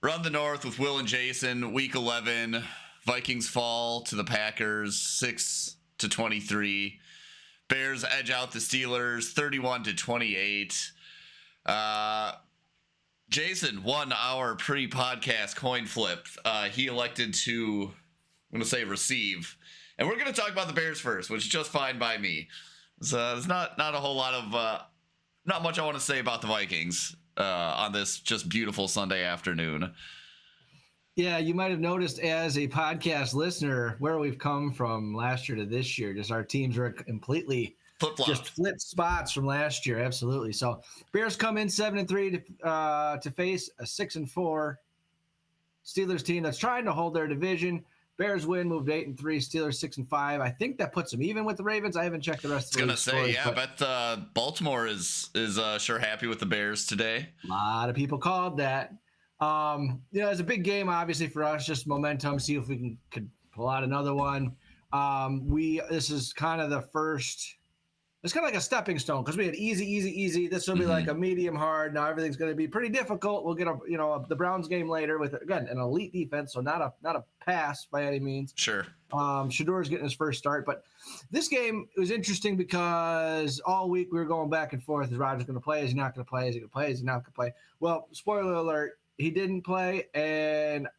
Run the North with Will and Jason. Week 11. Vikings fall to the Packers 6-23. Bears edge out the Steelers 31-28. Jason won our pre-podcast coin flip. He elected to, I'm going to say, receive. And we're going to talk about the Bears first, which is just fine by me. So there's not a whole lot of, not much I want to say about the Vikings on this just beautiful Sunday afternoon. Yeah, you might have noticed as a podcast listener where we've come from last year to this year. Just our teams are completely just flipped spots from last year. Absolutely. So Bears come in 7-3 to face a 6-4 Steelers team that's trying to hold their division. Bears win, moved 8-3. Steelers 6-5. I think that puts them even with the Ravens. I haven't checked the rest of the scores. I was gonna say, yeah, but Baltimore is sure happy with the Bears today. A lot of people called that. It's a big game, obviously, for us. Just momentum. See if we could pull out another one. This is kind of the first. It's kind of like a stepping stone because we had easy. This will be like a medium hard. Now everything's going to be pretty difficult. We'll get the Browns game later with, again, an elite defense, so not a pass by any means. Sure. Shador's getting his first start, but this game was interesting because all week we were going back and forth. Is Rodgers going to play? Is he not going to play? Is he going to play? Is he not going to play? Well, spoiler alert, he didn't play, and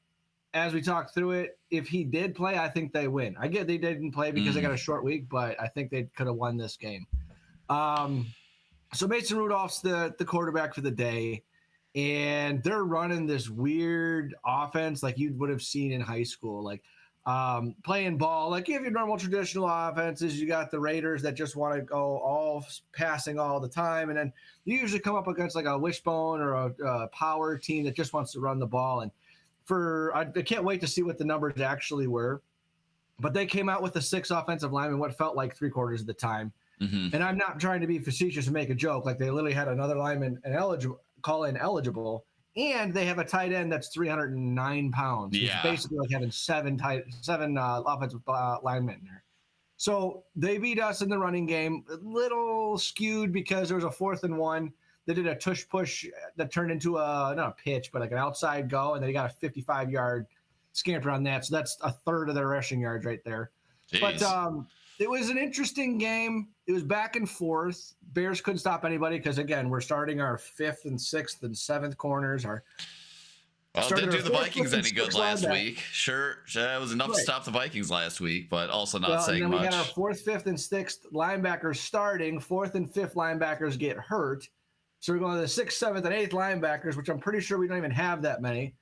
as we talk through it, if he did play, I think they win. I get they didn't play because they got a short week, but I think they could have won this game. So Mason Rudolph's the quarterback for the day, and they're running this weird offense like you would have seen in high school, like playing ball. Like you have your normal traditional offenses. You got the Raiders that just want to go all passing all the time, and then you usually come up against like a wishbone or a power team that just wants to run the ball. And I can't wait to see what the numbers actually were, but they came out with the 6 offensive linemen what felt like 3/4 of the time. And I'm not trying to be facetious and make a joke. Like they literally had another lineman eligible, and they have a tight end that's 309 pounds. Yeah. It's basically like having seven offensive linemen in there. So they beat us in the running game. A little skewed because there was a 4th and 1. They did a tush push that turned into not a pitch, but like an outside go, and they got a 55-yard scamper on that. So that's a third of their rushing yards right there. Jeez. But it was an interesting game. It was back and forth. Bears couldn't stop anybody because, again, we're starting our 5th and 6th and 7th corners. Didn't do the Vikings any good last week. Sure, it was enough to stop the Vikings last week, but also not saying much. We got our 4th, 5th, and 6th linebackers starting. 4th and 5th linebackers get hurt. So we're going to the 6th, 7th, and 8th linebackers, which I'm pretty sure we don't even have that many.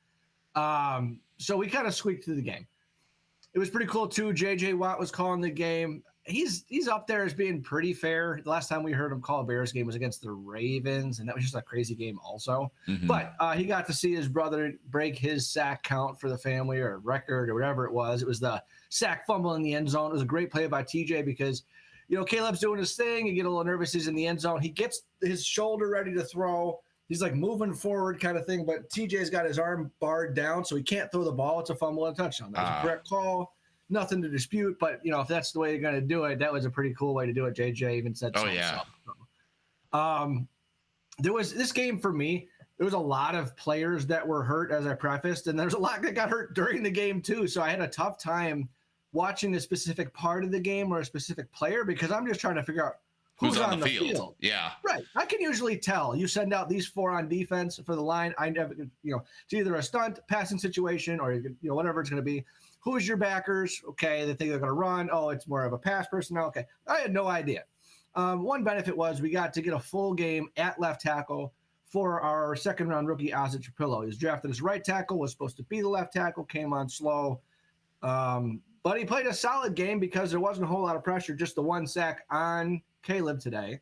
So we kind of squeaked through the game. It was pretty cool, too. J.J. Watt was calling the game. He's up there as being pretty fair. The last time we heard him call a Bears game was against the Ravens, and that was just a crazy game also. But he got to see his brother break his sack count for the family or record or whatever it was. It was the sack fumble in the end zone. It was a great play by TJ because – Caleb's doing his thing. You get a little nervous. He's in the end zone. He gets his shoulder ready to throw. He's like moving forward kind of thing, but TJ's got his arm barred down, so he can't throw the ball. It's a fumble and a touchdown. That's a correct call. Nothing to dispute, but, if that's the way you're going to do it, that was a pretty cool way to do it. JJ even said so. Oh, yeah. There was this game for me. There was a lot of players that were hurt, as I prefaced, and there's a lot that got hurt during the game, too, so I had a tough time watching a specific part of the game or a specific player because I'm just trying to figure out who's on the field. Yeah. Right. I can usually tell. You send out these 4 on defense for the line. I never, it's either a stunt, passing situation, or, whatever it's going to be. Who is your backers? Okay. They think they're going to run. Oh, it's more of a pass personnel. Okay. I had no idea. One benefit was we got to get a full game at left tackle for our 2nd-round rookie, Ozzie Trapillo. He was drafted as right tackle, was supposed to be the left tackle, came on slow. But he played a solid game because there wasn't a whole lot of pressure, just the 1 sack on Caleb today.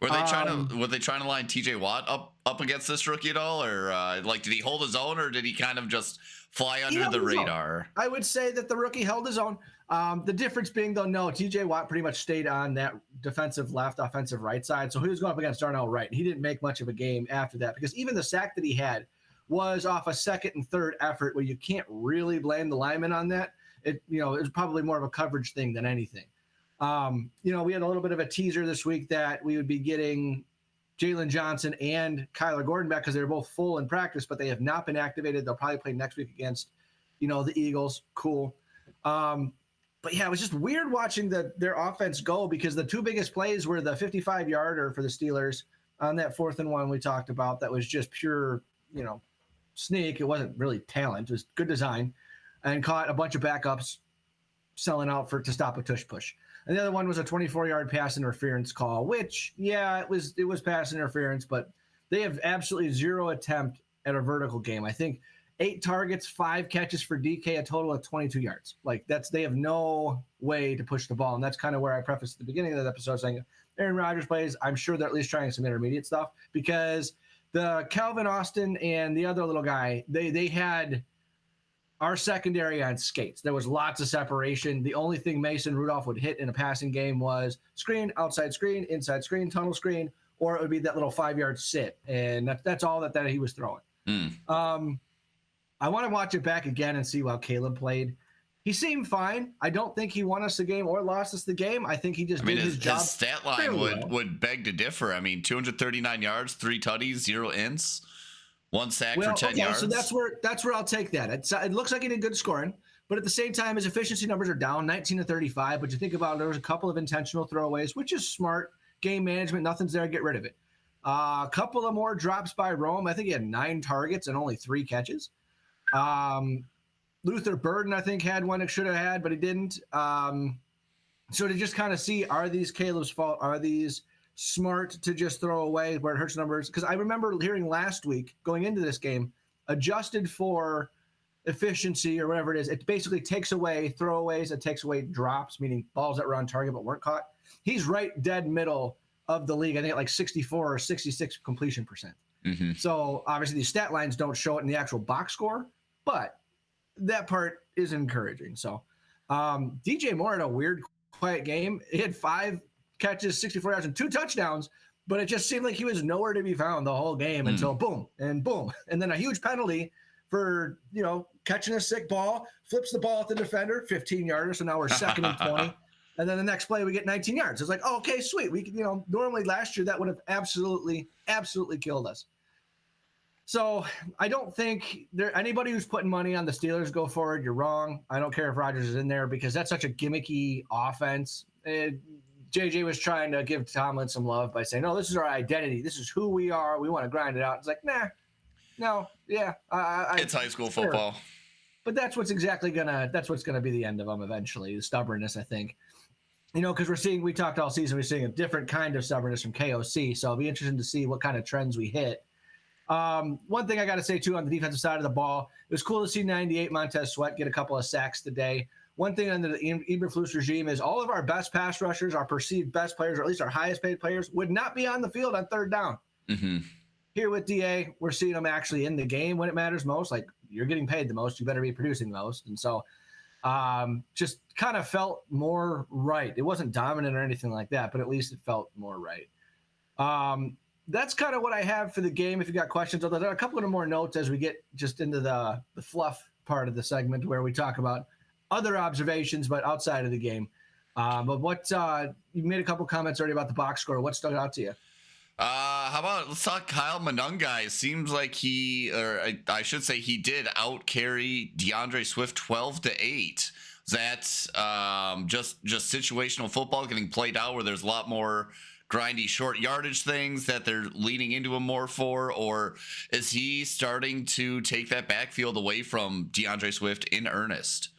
Were they trying to line TJ Watt up against this rookie at all, or did he hold his own, or did he kind of just fly under the radar? I would say that the rookie held his own. The difference being, though, no, TJ Watt pretty much stayed on that defensive left, offensive right side, so he was going up against Darnell Wright. He didn't make much of a game after that because even the sack that he had was off a 2nd and 3rd effort where you can't really blame the lineman on that. It was probably more of a coverage thing than anything. We had a little bit of a teaser this week that we would be getting Jalen Johnson and Kyler Gordon back because they're both full in practice, but they have not been activated. They'll probably play next week against, the Eagles. Cool. But yeah, it was just weird watching their offense go because the two biggest plays were the 55-yarder for the Steelers on that 4th and 1 we talked about. That was just pure, sneak. It wasn't really talent. It was good design, and caught a bunch of backups selling out to stop a tush push. And the other one was a 24-yard pass interference call, which, yeah, it was pass interference, but they have absolutely zero attempt at a vertical game. I think 8 targets, 5 catches for DK, a total of 22 yards. Like they have no way to push the ball. And that's kind of where I prefaced at the beginning of the episode saying Aaron Rodgers plays. I'm sure they're at least trying some intermediate stuff because the Calvin Austin and the other little guy, they had our secondary on skates. There was lots of separation. The only thing Mason Rudolph would hit in a passing game was screen, outside screen, inside screen, tunnel screen, or it would be that little 5-yard sit. And that's all that he was throwing. I want to watch it back again and see how Caleb played. He seemed fine. I don't think he won us the game or lost us the game. I think he just did his job. His stat line would beg to differ. 239 yards, 3 tutties, 0 ints, 1 sack for 10 yards. So that's where I'll take that. It looks like he did good scoring, but at the same time, his efficiency numbers are down 19 to 35. But you think about it, there was a couple of intentional throwaways, which is smart game management. Nothing's there. Get rid of it. A couple of more drops by Rome. I think he had 9 targets and only 3 catches. Luther Burden, I think, had one that should have had, but he didn't. So to just kind of see, are these Caleb's fault? Are these smart to just throw away where it hurts numbers? Because I remember hearing last week, going into this game, adjusted for efficiency or whatever it is, it basically takes away throwaways, it takes away drops, meaning balls that were on target but weren't caught. He's right dead middle of the league, I think at like 64 or 66 completion percent. Mm-hmm. So obviously these stat lines don't show it in the actual box score, but that part is encouraging. So DJ Moore had a weird, quiet game. He had 5 catches, 64 yards, and 2 touchdowns, but it just seemed like he was nowhere to be found the whole game until boom, and then a huge penalty for catching a sick ball, flips the ball at the defender, 15-yarder. So now we're 2nd and 20. And then the next play, we get 19 yards. It's like, oh, okay, sweet. We, normally last year that would have absolutely killed us. So I don't think anybody who's putting money on the Steelers go forward, you're wrong. I don't care if Rodgers is in there because that's such a gimmicky offense. JJ was trying to give Tomlin some love by saying, no, this is our identity. This is who we are. We want to grind it out. It's like, no, yeah. It's high school football. Sure. But that's what's gonna be the end of them eventually, the stubbornness, I think. Because we talked all season, we're seeing a different kind of stubbornness from KOC. So it'll be interesting to see what kind of trends we hit. One thing I got to say, too, on the defensive side of the ball, it was cool to see 98 Montez Sweat get a couple of sacks today. One thing under the Eberflus regime is all of our best pass rushers, our perceived best players, or at least our highest paid players, would not be on the field on 3rd down. Mm-hmm. Here with DA, we're seeing them actually in the game when it matters most. Like, you're getting paid the most, you better be producing the most. And so just kind of felt more right. It wasn't dominant or anything like that, but at least it felt more right. That's kind of what I have for the game. If you got questions, although there are a couple of more notes as we get just into the fluff part of the segment where we talk about other observations, but outside of the game. But what you made a couple comments already about the box score. What stuck out to you? How about let's talk Kyle Monungai. It seems like he did out carry DeAndre Swift 12-8. That's just situational football getting played out where there's a lot more grindy short yardage things that they're leaning into him more for, or is he starting to take that backfield away from DeAndre Swift in earnest?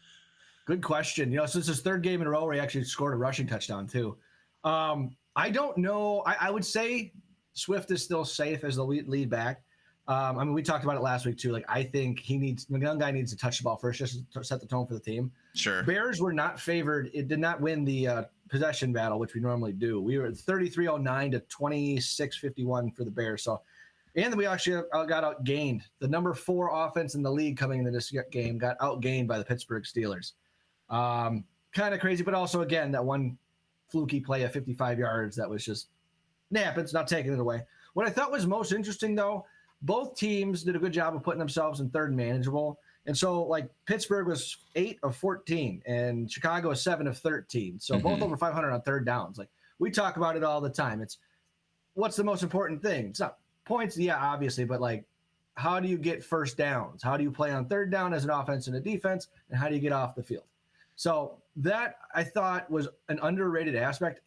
Good question. Since his 3rd game in a row where he actually scored a rushing touchdown too. I don't know. I would say Swift is still safe as the lead back. We talked about it last week too. Like, I think the young guy needs to touch the ball first just to set the tone for the team. Sure. Bears were not favored. It did not win the possession battle, which we normally do. We were 33-09 to 26-51 for the Bears. So, and we actually got outgained. The number 4 offense in the league coming into this game got outgained by the Pittsburgh Steelers. Kind of crazy, but also, again, that one fluky play of 55 yards that was just happens, not taking it away. What I thought was most interesting, though, both teams did a good job of putting themselves in 3rd and manageable. And so, like, Pittsburgh was 8 of 14, and Chicago was 7 of 13. So both over 500 on 3rd downs. Like, we talk about it all the time. It's what's the most important thing? It's not points, yeah, obviously, but like, how do you get first downs? How do you play on third down as an offense and a defense? And how do you get off the field? So that I thought was an underrated aspect.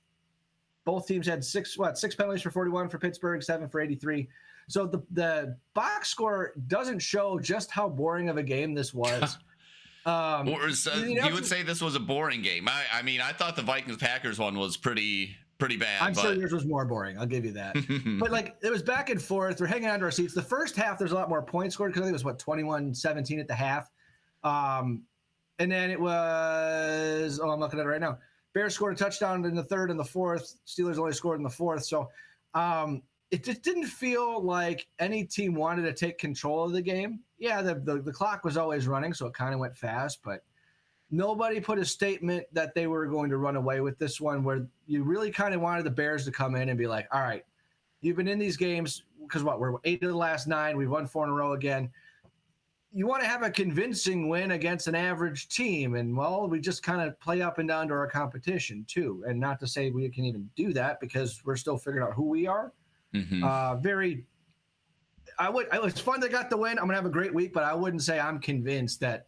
Both teams had six penalties for 41 for Pittsburgh, 7 for 83. So the box score doesn't show just how boring of a game this was. You would say this was a boring game. I mean, I thought the Vikings-Packers one was pretty bad. I'm sure yours was more boring. I'll give you that. But like, it was back and forth. We're hanging on to our seats. The first half, there's a lot more points scored because I think it was 21-17 at the half. And then it was, I'm looking at it right now. Bears scored a touchdown in the third and the fourth. Steelers only scored in the fourth. So it just didn't feel like any team wanted to take control of the game. Yeah, the clock was always running, so it kind of went fast, but nobody put a statement that they were going to run away with this one, where you really kind of wanted the Bears to come in and be like, all right, you've been in these games because we're 8 of the last 9. We've won 4 in a row again. You want to have a convincing win against an average team. And, well, we just kind of play up and down to our competition, too. And not to say we can even do that because we're still figuring out who we are. Mm-hmm. It was fun they got the win. I'm going to have a great week, but I wouldn't say I'm convinced that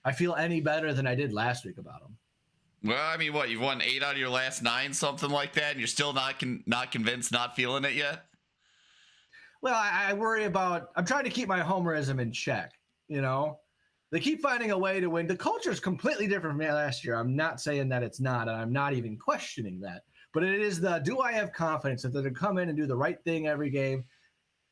I feel any better than I did last week about them. Well, I mean, what, you've won 8 out of your last 9, something like that, and you're still not convinced, not feeling it yet? Well, I worry about – I'm trying to keep my homerism in check. You know, they keep finding a way to win. The culture is completely different from last year. I'm not saying that it's not, and I'm not even questioning that. But it is do I have confidence that they're going to come in and do the right thing every game?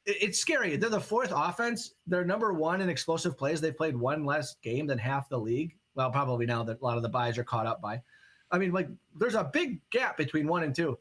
It's scary. They're the 4th offense. They're number 1 in explosive plays. They've played 1 less game than half the league. Well, probably now that a lot of the buys are caught up by. I mean, like, there's a big gap between 1 and 2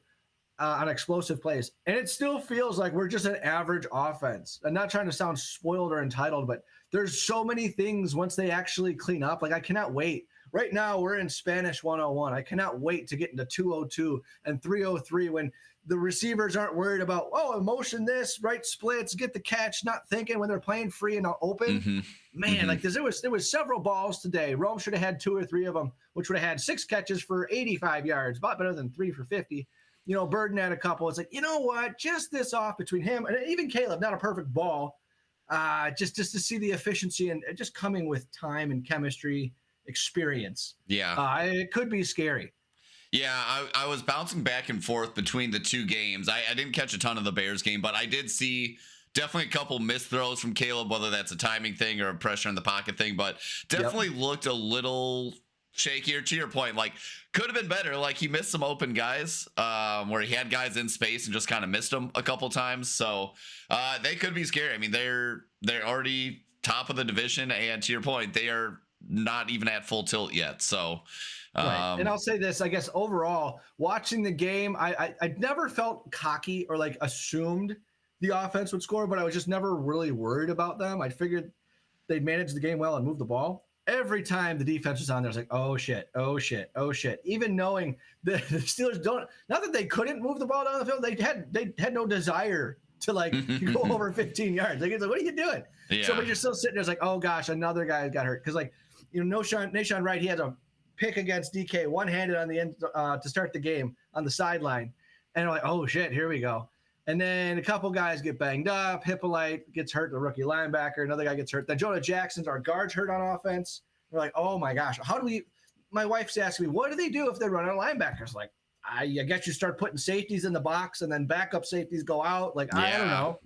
on explosive plays. And it still feels like we're just an average offense. I'm not trying to sound spoiled or entitled, but there's so many things once they actually clean up. Like, I cannot wait. Right now, we're in Spanish 101. I cannot wait to get into 202 and 303 when the receivers aren't worried about, emotion this, right splits, get the catch, not thinking when they're playing free and open. Mm-hmm. Man, mm-hmm. like there was several balls today. Rome should have had 2 or 3 of them, which would have had 6 catches for 85 yards, a lot better than 3 for 50. You know, Burden had a couple. It's like, you know what? Just this off between him and even Caleb, not a perfect ball. Just to see the efficiency and just coming with time and chemistry experience. Yeah. It could be scary. Yeah, I was bouncing back and forth between the 2 games. I didn't catch a ton of the Bears game, but I did see definitely a couple missed throws from Caleb, whether that's a timing thing or a pressure in the pocket thing, but definitely looked a little shakier, to your point. Like, could have been better. Like, he missed some open guys where he had guys in space and just kind of missed them a couple times. So they could be scary. I mean, they're already top of the division, and to your point, they are not even at full tilt yet. So right. And I'll say this, I guess overall, watching the game, I never felt cocky or like assumed the offense would score, but I was just never really worried about them. I figured they'd manage the game well and move the ball. Every time the defense was on there, I was like, oh shit. Even knowing the Steelers not that they couldn't move the ball down the field, they had no desire to like go over 15 yards. Like, it's like, what are you doing? Yeah. So when you're still sitting there, it's like, oh gosh, another guy got hurt. Because like, you know, Nahshon Wright, he had a pick against DK one-handed on the end to start the game on the sideline. And I'm like, oh shit, here we go. And then a couple guys get banged up. Hippolyte gets hurt, the rookie linebacker. Another guy gets hurt. Then Jonah Jackson's our guard's hurt on offense. We're like, oh my gosh, my wife's asking me, what do they do if they run on linebackers? Like, I guess you start putting safeties in the box and then backup safeties go out. Like, I don't know.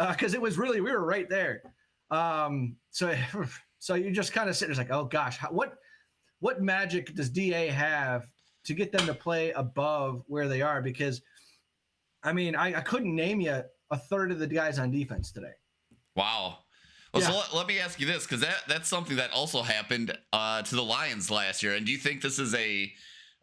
Because it was really, we were right there. So you just kind of sit there like, oh gosh, what magic does DA have to get them to play above where they are? Because, I mean, I couldn't name you a third of the guys on defense today. Wow. Well, so let me ask you this, because that's something that also happened to the Lions last year. And do you think this is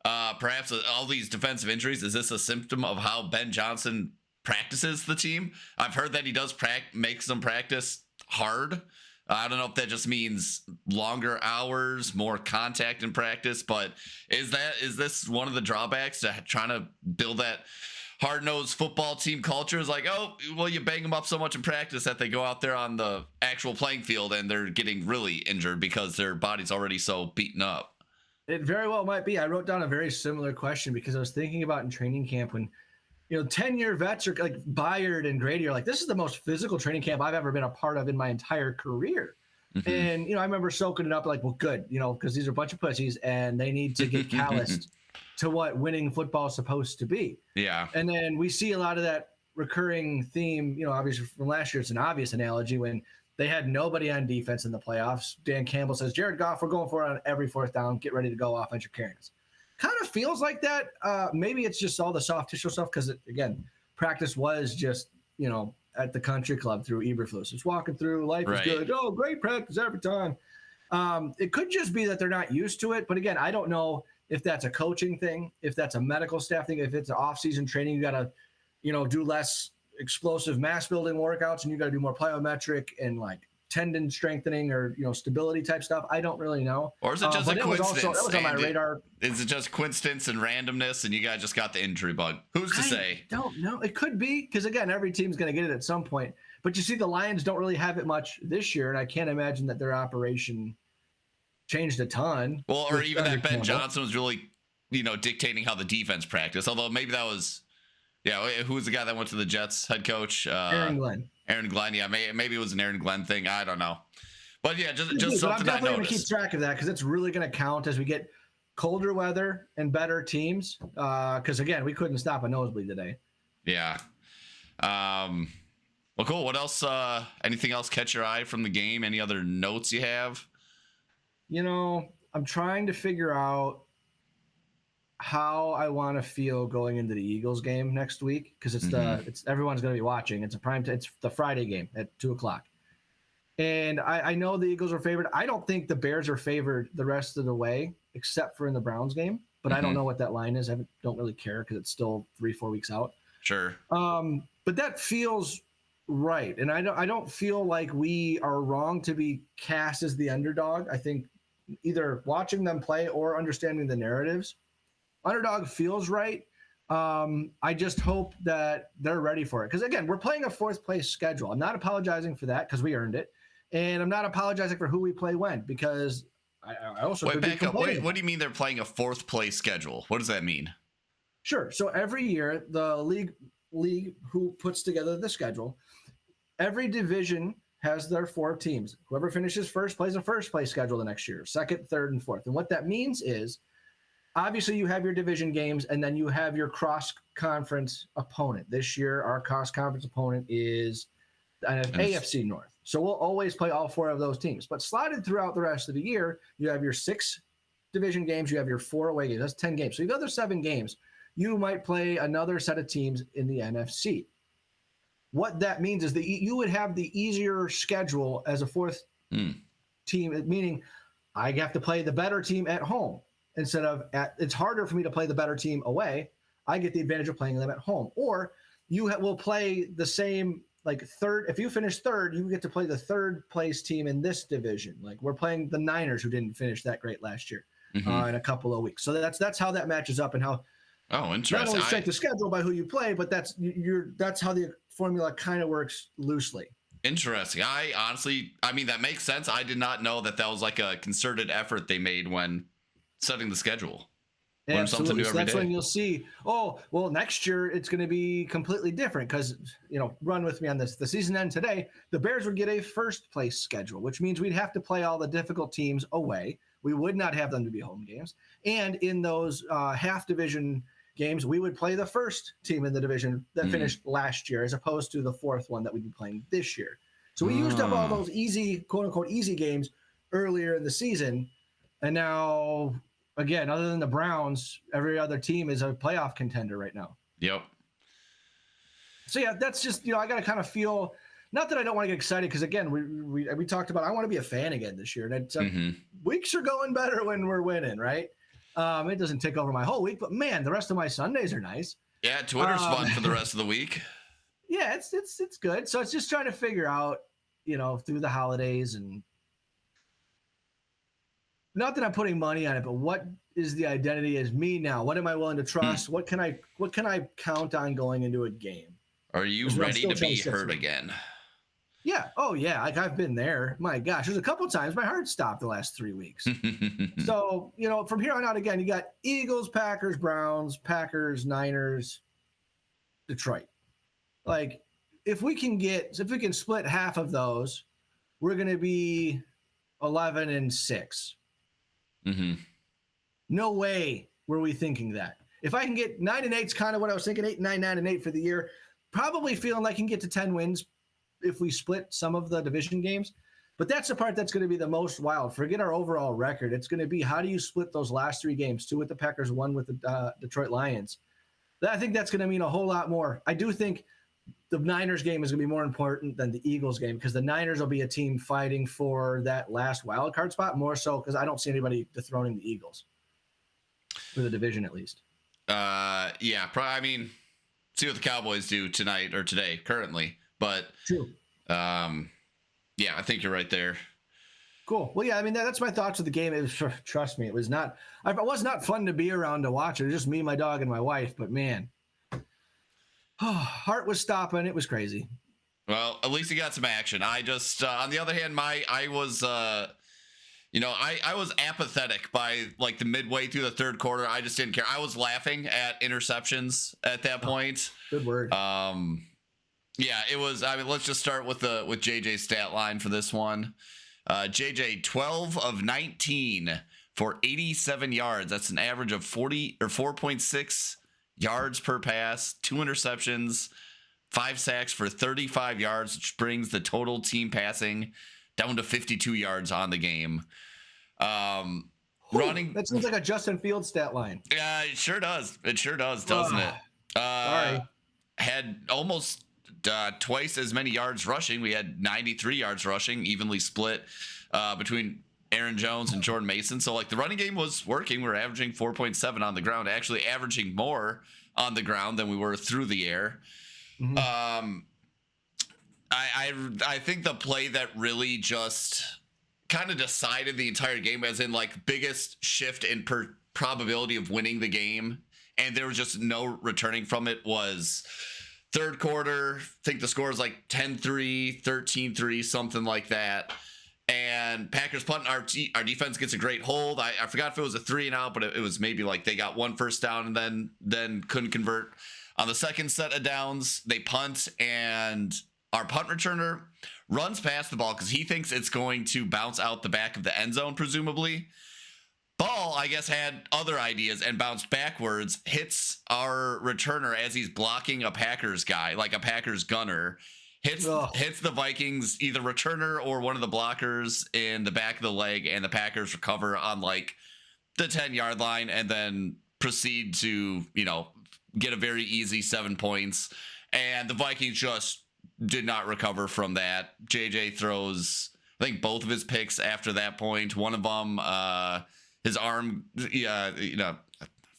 perhaps all these defensive injuries, is this a symptom of how Ben Johnson practices the team? I've heard that he does make them practice hard. I don't know if that just means longer hours, more contact in practice, but is this one of the drawbacks to trying to build that hard-nosed football team culture? Is like, oh, well, you bang them up so much in practice that they go out there on the actual playing field and they're getting really injured because their body's already so beaten up. It very well might be. I wrote down a very similar question because I was thinking about in training camp when 10-year vets are like Byard and Grady are like, this is the most physical training camp I've ever been a part of in my entire career. Mm-hmm. And, I remember soaking it up like, well, good, because these are a bunch of pussies and they need to get calloused to what winning football is supposed to be. Yeah. And then we see a lot of that recurring theme, obviously from last year, it's an obvious analogy when they had nobody on defense in the playoffs. Dan Campbell says, Jared Goff, we're going for it on every fourth down. Get ready to go, offense, you're carrying us. Kind of feels like that. Maybe it's just all the soft tissue stuff because, again, practice was just, at the country club through Eberflus. Just walking through, life is good. Oh, great practice every time. It could just be that they're not used to it. But, again, I don't know if that's a coaching thing, if that's a medical staff thing, if it's an off-season training, you got to, do less explosive mass building workouts and you got to do more plyometric and like tendon strengthening or stability type stuff. I don't really know. Or is it just a coincidence? That was on my radar. Is it just coincidence and randomness and you guys just got the injury bug? Who's to say? I don't know. It could be because, again, every team's going to get it at some point. But you see the Lions don't really have it much this year, and I can't imagine that their operation changed a ton. Well, or even that Ben Johnson was really, dictating how the defense practiced. Although maybe that was, who was the guy that went to the Jets head coach? Aaron Glenn. Aaron Glenn, yeah, maybe it was an Aaron Glenn thing. I don't know, but yeah, just something I noticed. I'm definitely going to keep track of that because it's really going to count as we get colder weather and better teams. Because again, we couldn't stop a nosebleed today. Yeah. Well, cool. What else? Anything else catch your eye from the game? Any other notes you have? I'm trying to figure out how I want to feel going into the Eagles game next week because it's everyone's going to be watching. It's it's the Friday game at 2:00, and I know the Eagles are favored. I don't think the Bears are favored the rest of the way except for in the Browns game. But I don't know what that line is. I don't really care because it's still 3-4 weeks out. Sure. But that feels right, and I don't feel like we are wrong to be cast as the underdog. I think either watching them play or understanding the narratives. Underdog feels right. I just hope that they're ready for it. Because, again, we're playing a fourth-place schedule. I'm not apologizing for that because we earned it. And I'm not apologizing for who we play when because I also Wait, back up. Wait, what do you mean they're playing a fourth-place schedule? What does that mean? Sure. So every year, the league who puts together the schedule, every division has their 4 teams. Whoever finishes first plays a first-place schedule the next year, second, third, and fourth. And what that means is obviously you have your division games and then you have your cross-conference opponent. This year, our cross-conference opponent is AFC North. So we'll always play all 4 of those teams. But slotted throughout the rest of the year, you have your 6 division games, you have your 4 away games. That's 10 games. So the other 7 games, you might play another set of teams in the NFC. What that means is that you would have the easier schedule as a fourth team, meaning I have to play the better team at home. Instead of it's harder for me to play the better team away. I get the advantage of playing them at home. Or you will play the same, like third. If you finish third, you get to play the third place team in this division. Like we're playing the Niners, who didn't finish that great last year in a couple of weeks. So that's how that matches up and how. Oh, interesting. Not only strength the schedule by who you play, but that's how the formula kind of works loosely. Interesting. I mean, that makes sense. I did not know that was like a concerted effort they made when setting the schedule. Learn something new every day. That's when you'll see, next year it's going to be completely different because, run with me on this. The season end today, the Bears would get a first place schedule, which means we'd have to play all the difficult teams away. We would not have them to be home games. And in those half division games, we would play the first team in the division that finished last year as opposed to the fourth one that we'd be playing this year. So we used up all those easy, quote unquote, easy games earlier in the season. And now, again, other than the Browns, every other team is a playoff contender right now. Yep. So, yeah, that's just, I got to kind of feel, not that I don't want to get excited, because, again, we talked about I want to be a fan again this year. And weeks are going better when we're winning, right? It doesn't take over my whole week, but, man, the rest of my Sundays are nice. Yeah, Twitter's fun for the rest of the week. Yeah, it's good. So it's just trying to figure out, through the holidays and not that I'm putting money on it, but what is the identity as me now? What am I willing to trust? What can I count on going into a game? Are you ready to be hurt again? Yeah. Oh, yeah. Like I've been there. My gosh, there's a couple of times my heart stopped the last 3 weeks. So, from here on out, again, you got Eagles, Packers, Browns, Packers, Niners, Detroit. Like, if we can split half of those, we're going to be 11-6. Mm-hmm. No way were we thinking that. If I can get 9-8 is kind of what I was thinking. 8, 9, 9-8 for the year. Probably feeling like I can get to 10 wins if we split some of the division games. But that's the part that's going to be the most wild. Forget our overall record. It's going to be, how do you split those last 3 games? 2 with the Packers, 1 with the Detroit Lions. I think that's going to mean a whole lot more. I do think the Niners game is going to be more important than the Eagles game, because the Niners will be a team fighting for that last wild card spot more so, because I don't see anybody dethroning the Eagles for the division, at least. Yeah, I mean, see what the Cowboys do tonight or today currently, but true. Yeah, I think you're right there. Cool. Well, yeah, I mean, that's my thoughts of the game. It was, trust me, it was not fun to be around to watch. It was just me, my dog, and my wife. But man, heart was stopping. It was crazy. Well, at least you got some action. I just, on the other hand, I was apathetic by like the midway through the third quarter. I just didn't care. I was laughing at interceptions at that point. Good word. Yeah, it was. I mean, let's just start with JJ's stat line for this one. JJ 12 of 19 for 87 yards. That's an average of 4.6 yards per pass, 2 interceptions, 5 sacks for 35 yards, which brings the total team passing down to 52 yards on the game. Running. That seems like a Justin Fields stat line. Yeah, it sure does. It sure does, doesn't it? Sorry. Had almost twice as many yards rushing. We had 93 yards rushing, evenly split between Aaron Jones and Jordan Mason. So like the running game was working. We were averaging 4.7 on the ground, actually averaging more on the ground than we were through the air. Mm-hmm. I think the play that really just kind of decided the entire game, as in like biggest shift in probability of winning the game, and there was just no returning from it, was third quarter. I think the score is like 10-3, 13-3, something like that. And Packers punt, our defense gets a great hold. I forgot if it was a 3-and-out, but it was maybe like they got 1 first down and then couldn't convert. On the second set of downs, they punt, and our punt returner runs past the ball because he thinks it's going to bounce out the back of the end zone, presumably. Ball, I guess, had other ideas and bounced backwards, hits our returner as he's blocking a Packers guy, like a Packers gunner. Hits the Vikings, either returner or one of the blockers, in the back of the leg, and the Packers recover on like the 10-yard line and then proceed to, get a very easy 7 points. And the Vikings just did not recover from that. JJ throws, I think, both of his picks after that point. One of them, his arm, I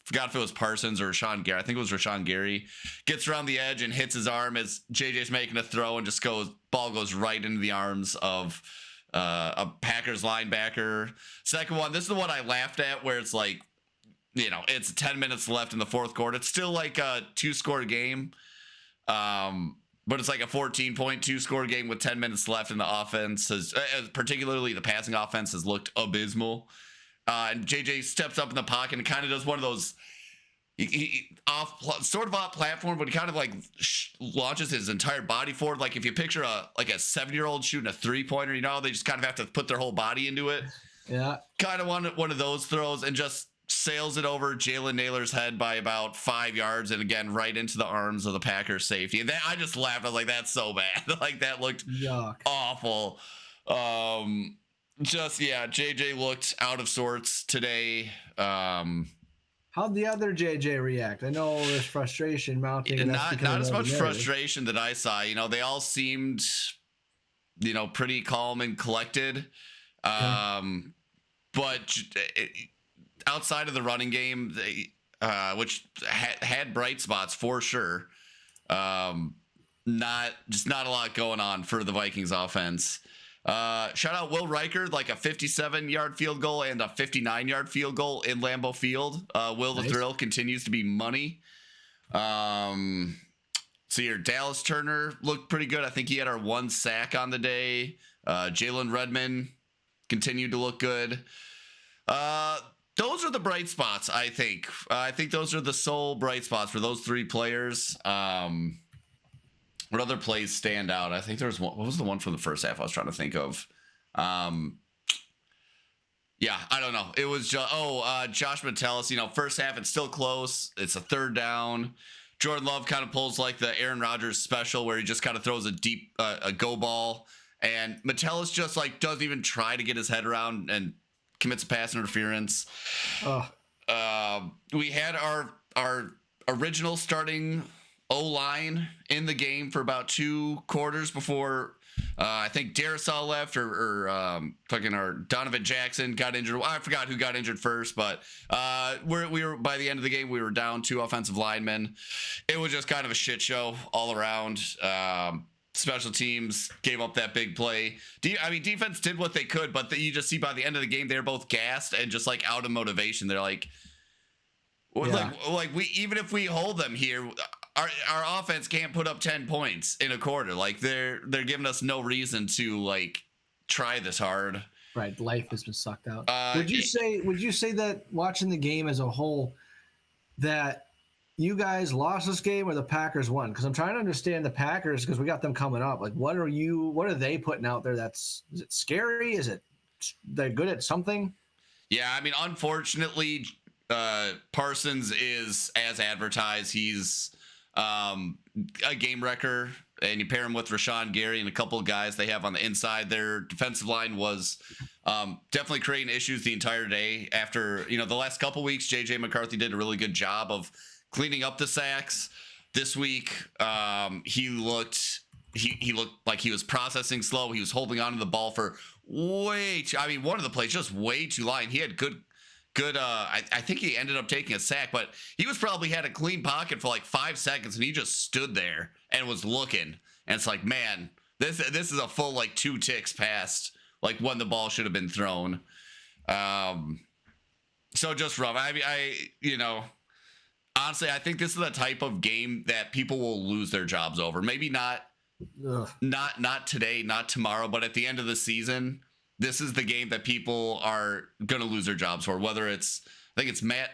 forgot if it was Parsons or Rashawn Gary. I think it was Rashawn Gary. Gets around the edge and hits his arm as JJ's making a throw, and ball goes right into the arms of a Packers linebacker. Second one, this is the one I laughed at, where it's like, it's 10 minutes left in the fourth quarter. It's still like a 2-score game. But it's like a 14-point 2-score game with 10 minutes left, in the offense, particularly the passing offense, has looked abysmal. And JJ steps up in the pocket and kind of does one of those off platform, but he kind of like launches his entire body forward. Like if you picture a 7-year-old shooting a 3-pointer, they just kind of have to put their whole body into it. Yeah. Kind of one of those throws, and just sails it over Jalen Naylor's head by about 5 yards, and again right into the arms of the Packers safety. And I just laughed. I was like, that's so bad. Like that looked awful. JJ looked out of sorts today. How'd the other JJ react? I know there's frustration mounting. Not as much frustration that I saw. They all seemed, pretty calm and collected. But outside of the running game, which had bright spots for sure, not a lot going on for the Vikings offense. Shout out Will Riker, like a 57-yard field goal and a 59-yard field goal in Lambeau Field. Will the Thrill continues to be money. So your Dallas Turner looked pretty good. I think he had our 1 sack on the day. Jalen Redmond continued to look good. those are the bright spots. I think. I think those are the sole bright spots for those three players. What other plays stand out? I think there was one. What was the one from the first half? I was trying to think of. Yeah, I don't know. It was just Josh Metellus. First half it's still close. It's a third down. Jordan Love kind of pulls like the Aaron Rodgers special where he just kind of throws a deep a go ball, and Metellus just like doesn't even try to get his head around and commits a pass interference. We had our original starting O-line in the game for about 2 quarters before I think Darisaw left or fucking our Donovan Jackson got injured. I forgot who got injured first, but we were by the end of the game we were down 2 offensive linemen. It was just kind of a shit show all around. Special teams gave up that big play. Defense did what they could, but you just see by the end of the game they're both gassed and just like out of motivation. They're like, we even if we hold them here, our offense can't put up 10 points in a quarter. Like they're giving us no reason to like try this hard. Right, life has been sucked out. Would you say that watching the game as a whole that you guys lost this game or the Packers won? Because I'm trying to understand the Packers because we got them coming up. Like, what are they putting out there? Is it scary? Is it they're good at something? Yeah, unfortunately, Parsons is as advertised. He's a game wrecker, and you pair him with Rashawn Gary and a couple of guys they have on the inside. Their defensive line was definitely creating issues the entire day. After the last couple weeks, JJ McCarthy did a really good job of cleaning up the sacks. This week, he looked like he was processing slow. He was holding on to the ball for way too. One of the plays just way too long. He had good. I think he ended up taking a sack, but he was probably had a clean pocket for like 5 seconds, and he just stood there and was looking. And it's like, man, this is a full like 2 ticks past like when the ball should have been thrown. So just rough. Honestly, I think this is the type of game that people will lose their jobs over. Maybe not today, not tomorrow, but at the end of the season, this is the game that people are going to lose their jobs for. Whether I think it's Matt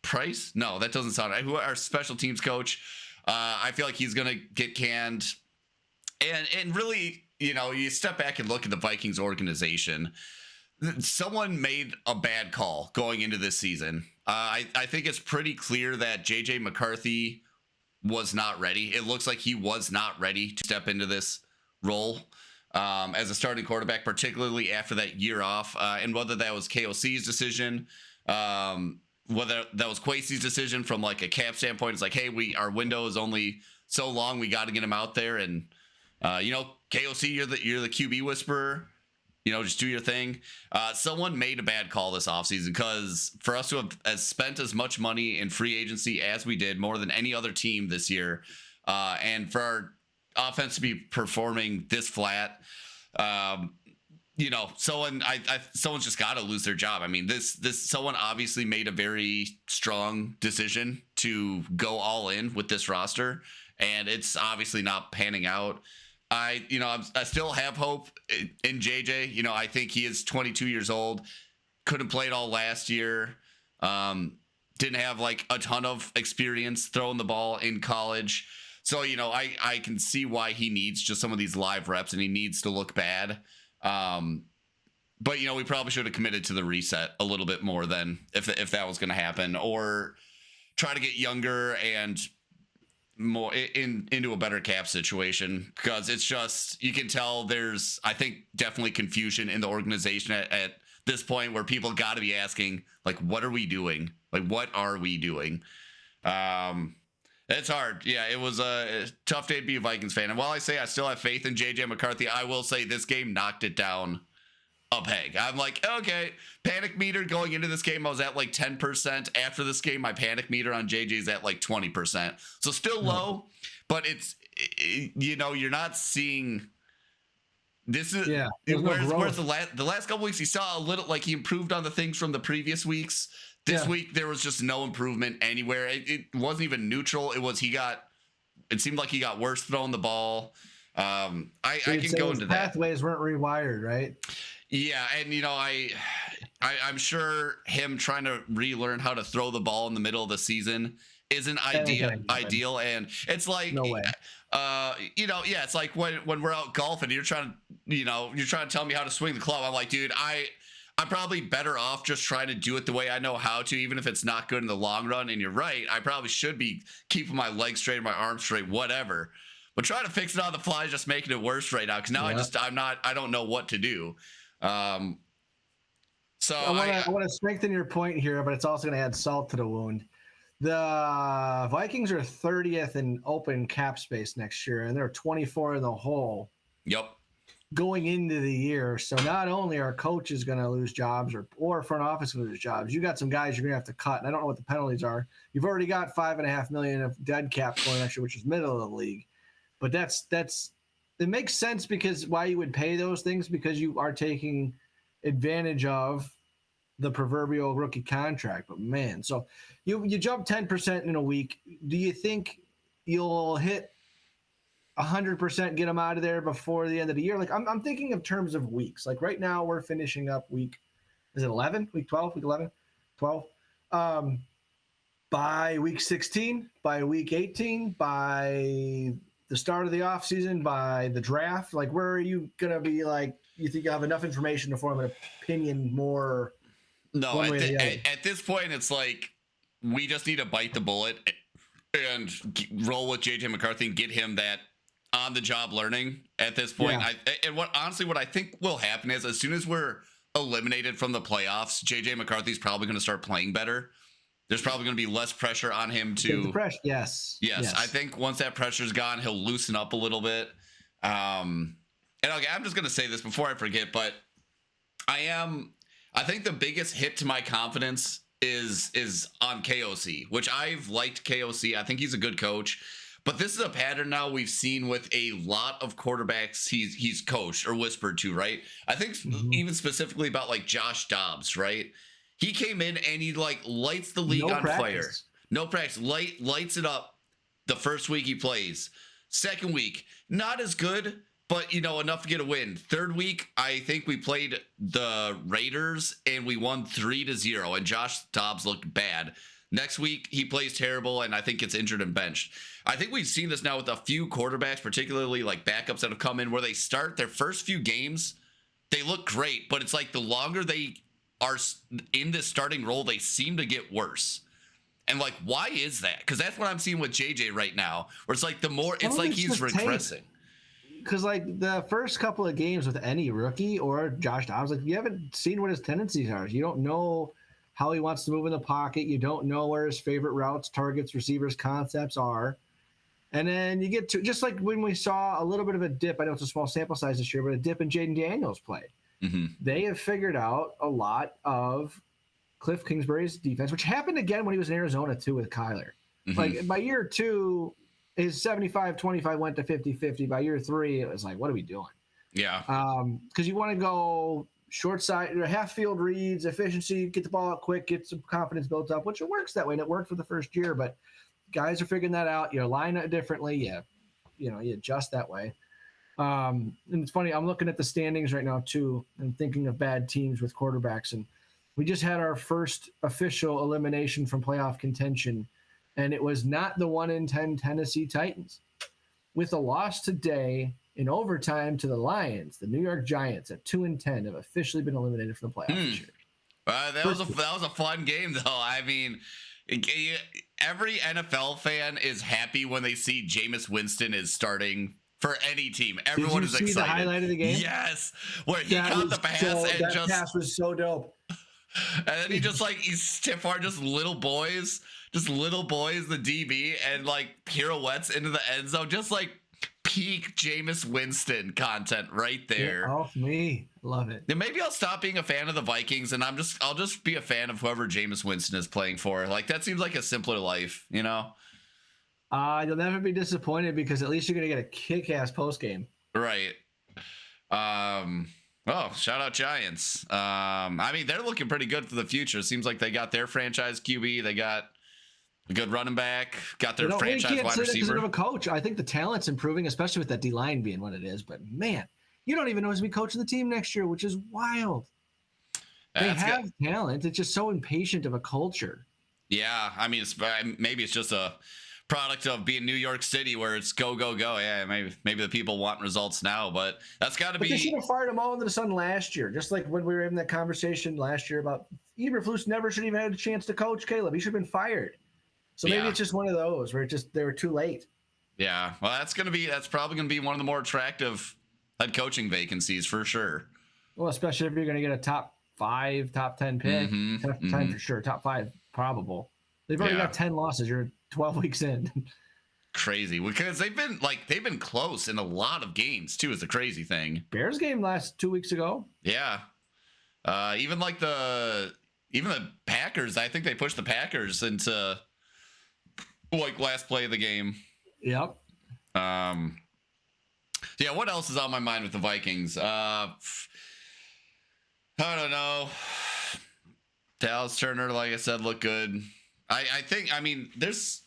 Price. No, that doesn't sound right. Who our special teams coach. I feel like he's going to get canned. And really, you step back and look at the Vikings organization. Someone made a bad call going into this season. I think it's pretty clear that JJ McCarthy was not ready. It looks like he was not ready to step into this role as a starting quarterback, particularly after that year off. And whether that was KOC's decision, whether that was Kwesi's decision from like a cap standpoint, it's like, hey, our window is only so long. We got to get him out there. And, KOC, you're the QB whisperer. Just do your thing. Someone made a bad call this offseason because for us to have spent as much money in free agency as we did, more than any other team this year, and for our offense to be performing this flat, someone's just got to lose their job. Someone obviously made a very strong decision to go all in with this roster, and it's obviously not panning out. I still have hope in JJ. I think he is 22 years old. Couldn't play it all last year. Didn't have like a ton of experience throwing the ball in college. So, I can see why he needs just some of these live reps and he needs to look bad. But, we probably should have committed to the reset a little bit more than if that was going to happen, or try to get younger and more into a better cap situation, because it's just, you can tell there's, I think, definitely confusion in the organization at this point where people got to be asking, like, what are we doing? Like, what are we doing? It's hard. Yeah, it was a tough day to be a Vikings fan. And while I say I still have faith in JJ McCarthy, I will say this game knocked it down a peg. I'm like, okay, panic meter going into this game, I was at like 10%. After this game, my panic meter on JJ is at like 20%. So still low, but you're not seeing. This is whereas the last couple weeks he saw a little, like he improved on the things from the previous weeks. This week there was just no improvement anywhere. It wasn't even neutral. It seemed like he got worse throwing the ball. I can go into that. Pathways weren't rewired, right? Yeah, and I'm sure him trying to relearn how to throw the ball in the middle of the season isn't That ain't gonna ideal. And it's like, No way. yeah, it's like when we're out golfing, you're trying to tell me how to swing the club. I'm like, dude, I'm probably better off just trying to do it the way I know how to, even if it's not good in the long run. And you're right, I probably should be keeping my legs straight, my arms straight, whatever. But trying to fix it on the fly is just making it worse right now, because now I don't know what to do. So I want to strengthen your point here, but it's also going to add salt to the wound. The Vikings are 30th in open cap space next year, and they're 24 in the hole. Yep. Going into the year. So not only are coaches going to lose jobs or front office going to lose jobs, you got some guys you're going to have to cut. And I don't know what the penalties are. You've already got $5.5 million of dead cap going next year, which is middle of the league. But it makes sense because why you would pay those things, because you are taking advantage of the proverbial rookie contract. But man, so you jump 10% in a week. Do you think you'll hit 100%, get them out of there before the end of the year? Like I'm thinking of terms of weeks. Like right now we're finishing up week 11, week 12, week 11, 12. By week 16, by week 18, by the start of the offseason, by the draft, like where are you going to be? Like, you think you have enough information to form an opinion more? No, at this point, it's like we just need to bite the bullet and roll with JJ McCarthy and get him that on-the-job learning at this point. Yeah. What I think will happen is, as soon as we're eliminated from the playoffs, JJ McCarthy's probably going to start playing better. There's probably going to be less pressure on him to. Yes. I think once that pressure's gone, he'll loosen up a little bit. And okay, I'm just going to say this before I forget, but I think the biggest hit to my confidence is on KOC, which I've liked KOC. I think he's a good coach. But this is a pattern now we've seen with a lot of quarterbacks he's coached or whispered to, right? I think even specifically about like Josh Dobbs, right? He came in and he like lights the league on fire. No practice. Lights it up the first week he plays. Second week, not as good, but enough to get a win. Third week, I think we played the Raiders and we won 3-0, and Josh Dobbs looked bad. Next week, he plays terrible, and I think gets injured and benched. I think we've seen this now with a few quarterbacks, particularly like backups that have come in, where they start their first few games, they look great, but it's like the longer they are in this starting role, they seem to get worse. And like, why is that? Because that's what I'm seeing with JJ right now, where it's like it's like he's regressing. Because like the first couple of games with any rookie or Josh Dobbs, like you haven't seen what his tendencies are. You don't know how he wants to move in the pocket. You don't know where his favorite routes, targets, receivers, concepts are. And then you get to, just like when we saw a little bit of a dip, I know it's a small sample size this year, but a dip in Jaden Daniels play. Mm-hmm. They have figured out a lot of Cliff Kingsbury's defense, which happened again when he was in Arizona too with Kyler. Mm-hmm. Like by year 2, his 75-25 went to 50-50. By year 3, it was like, what are we doing? Yeah. Because you want to go short side, half field reads, efficiency, get the ball out quick, get some confidence built up, which it works that way. And it worked for the first year, but guys are figuring that out. You line it differently. You adjust that way. And it's funny, I'm looking at the standings right now too, and thinking of bad teams with quarterbacks. And we just had our first official elimination from playoff contention, and it was not the 1-10 Tennessee Titans. With a loss today in overtime to the Lions, the New York Giants at 2-10 have officially been eliminated from the playoffs this year. That was a fun game, though. I mean, every NFL fan is happy when they see Jameis Winston is starting for any team. Everyone is excited. Did you see the highlight of the game? Yes, where he caught the pass that pass was so dope. And then he just like he's stiff arm just little boys, the DB, and like pirouettes into the end zone, just like peak Jameis Winston content right there. Get off me, love it. Then maybe I'll stop being a fan of the Vikings and I'll just be a fan of whoever Jameis Winston is playing for. Like that seems like a simpler life, you know. You'll never be disappointed because at least you're gonna get a kick-ass post game. Right. Oh, shout out Giants. I mean, they're looking pretty good for the future. It seems like they got their franchise QB. They got a good running back. Got their franchise wide receiver. Of a coach. I think the talent's improving, especially with that D-line being what it is. But, man, you don't even know who's going to be coaching the team next year, which is wild. They That's have good. talent. It's just so impatient of a culture. Yeah, I mean, maybe it's just a product of being New York City where it's go go go. Yeah, maybe the people want results now, but that's got to But they should be. have fired them all into the sun last year, just like when we were having that conversation last year about Eberflus never should have had a chance to coach Caleb. He should have been fired. So maybe Yeah, it's just one of those where they were too late. yeah. Well, that's probably gonna be one of the more attractive head coaching vacancies for sure. Well, especially if you're going to get a top 5, top 10 pick. Mm-hmm. Top 10 for sure. Top 5 probable. They've already Yeah. got 10 losses. You're 12 weeks in. Crazy because they've been close in a lot of games too. Is the crazy thing. Bears game last 2 weeks ago. Yeah. Even the Packers. I think they pushed the Packers into like last play of the game. Yep. Yeah. What else is on my mind with the Vikings? I don't know. Dallas Turner, like I said, looked good. I think. I mean, there's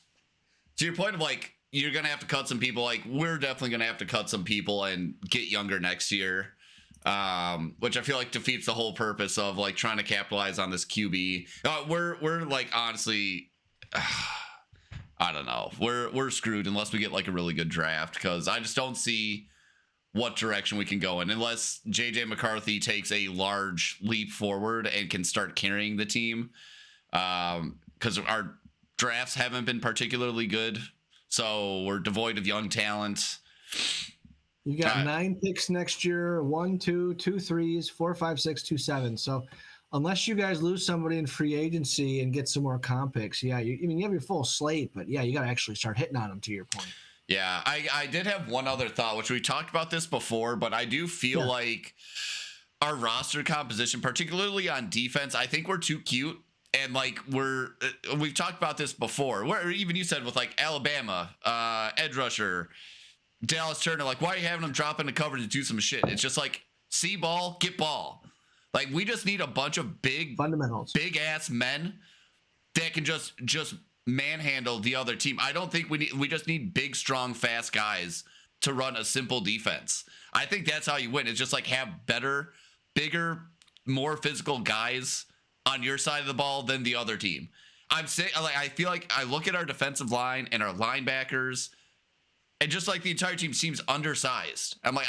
to your point of like you're gonna have to cut some people. Like we're definitely gonna have to cut some people and get younger next year. Which I feel like defeats the whole purpose of like trying to capitalize on this QB. We're like honestly, I don't know. We're screwed unless we get like a really good draft because I just don't see what direction we can go in unless JJ McCarthy takes a large leap forward and can start carrying the team. Because our drafts haven't been particularly good, so we're devoid of young talent. You got 9 picks next year, 1, 2, 2 3s, 4, 5, 6, 2 7. So unless you guys lose somebody in free agency and get some more comp picks, yeah, you have your full slate, but yeah, you got to actually start hitting on them to your point. Yeah, I did have one other thought, which we talked about this before, but I do feel like our roster composition, particularly on defense, I think we're too cute. And like we've talked about this before, where even you said with like Alabama, edge rusher, Dallas Turner, like why are you having them drop into coverage to do some shit? It's just like see ball, get ball. Like we just need a bunch of big fundamentals, big ass men that can just manhandle the other team. I don't think we just need big, strong, fast guys to run a simple defense. I think that's how you win. It's just like have better, bigger, more physical guys on your side of the ball than the other team. I'm saying, like, I feel like I look at our defensive line and our linebackers, and just like the entire team seems undersized. I'm like,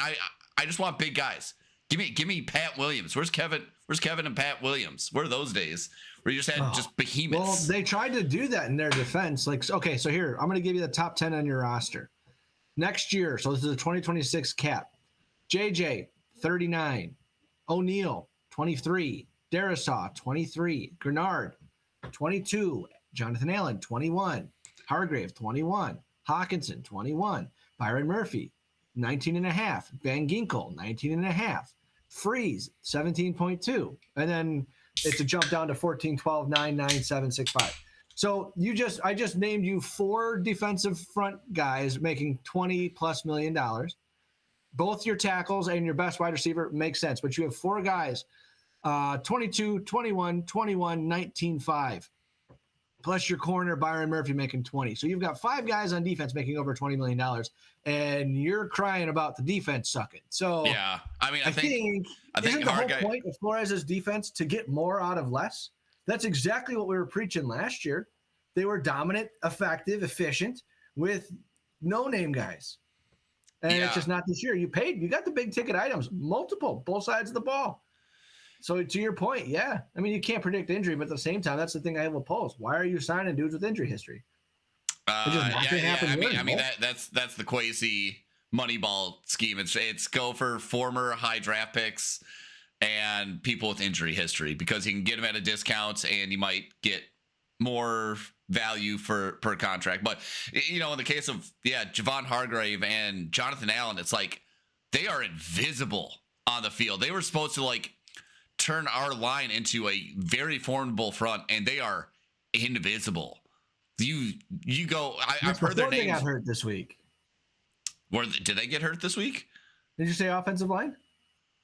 I just want big guys. Give me Pat Williams. Where's Kevin and Pat Williams? Where are those days where you just had just behemoths? Well, they tried to do that in their defense. Like, okay, so here, I'm going to give you the top 10 on your roster. Next year, so this is a 2026 cap. JJ, 39. O'Neal, 23. Darisaw, 23. Grenard, 22. Jonathan Allen, 21. Hargrave, 21. Hawkinson, 21. Byron Murphy, 19 and a half. Van Ginkel, 19 and a half. Freeze, 17.2. And then it's a jump down to 14, 12, 9, 9, 7, 6, 5. So I just named you 4 defensive front guys making $20+ million. Both your tackles and your best wide receiver makes sense, but you have 4 guys, 22, 21, 21, 19, 5. Plus your corner, Byron Murphy, making 20. So you've got 5 guys on defense making over $20 million, and you're crying about the defense sucking. So yeah, I mean, I think isn't the whole point of Flores' defense to get more out of less? That's exactly what we were preaching last year. They were dominant, effective, efficient with no-name guys. And it's just not this year. You got the big ticket items, multiple, both sides of the ball. So to your point, yeah. I mean, you can't predict injury, but at the same time, that's the thing I have opposed. Why are you signing dudes with injury history? I mean that's the Quasi Moneyball scheme. It's go for former high draft picks and people with injury history because you can get them at a discount and you might get more value per contract. But in the case of Javon Hargrave and Jonathan Allen, it's like they are invisible on the field. They were supposed to like turn our line into a very formidable front, and they are invisible. You go. I've heard their names. They got hurt this week. Did they get hurt this week? Did you say offensive line?